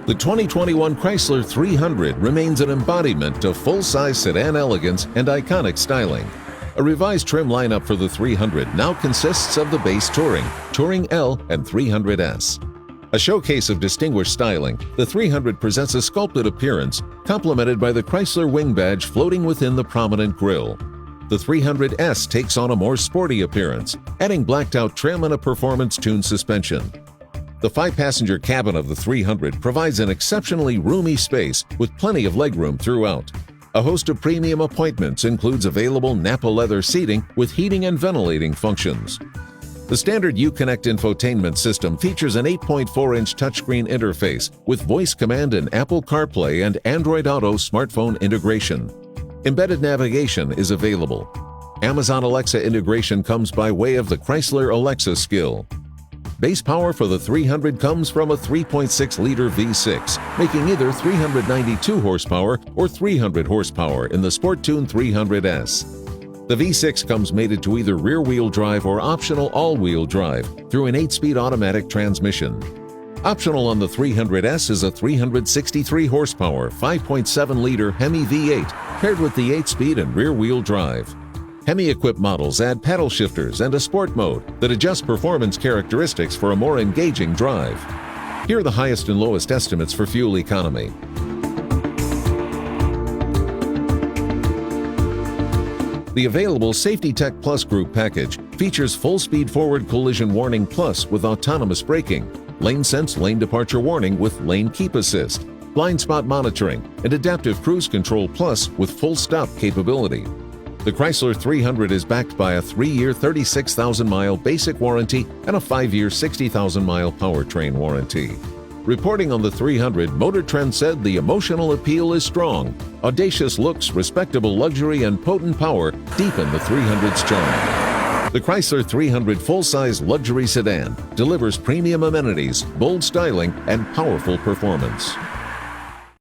The 2021 Chrysler 300 remains an embodiment of full-size sedan elegance and iconic styling. A revised trim lineup for the 300 now consists of the base Touring, Touring L, and 300S. A showcase of distinguished styling, the 300 presents a sculpted appearance complemented by the Chrysler wing badge floating within the prominent grille. The 300S takes on a more sporty appearance, adding blacked-out trim and a performance-tuned suspension. The 5-passenger cabin of the 300 provides an exceptionally roomy space with plenty of legroom throughout. A host of premium appointments includes available Napa leather seating with heating and ventilating functions. The standard Uconnect infotainment system features an 8.4-inch touchscreen interface with voice command and Apple CarPlay and Android Auto smartphone integration. Embedded navigation is available. Amazon Alexa integration comes by way of the Chrysler Alexa skill. Base power for the 300 comes from a 3.6-liter V6, making either 392 horsepower or 300 horsepower in the Sport-Tuned 300S. The V6 comes mated to either rear-wheel drive or optional all-wheel drive through an 8-speed automatic transmission. Optional on the 300S is a 363 horsepower, 5.7-liter Hemi V8 paired with the 8-speed and rear-wheel drive. Hemi-equipped models add paddle shifters and a sport mode that adjusts performance characteristics for a more engaging drive. Here are the highest and lowest estimates for fuel economy. The available Safety Tech Plus Group package features full-speed forward collision warning plus with autonomous braking, lane sense lane departure warning with lane keep assist, blind spot monitoring, and adaptive cruise control plus with full stop capability. The Chrysler 300 is backed by a 3-year 36,000-mile basic warranty and a 5-year 60,000-mile powertrain warranty. Reporting on the 300, Motor Trend said the emotional appeal is strong. Audacious looks, respectable luxury, and potent power deepen the 300's charm. The Chrysler 300 full-size luxury sedan delivers premium amenities, bold styling, and powerful performance.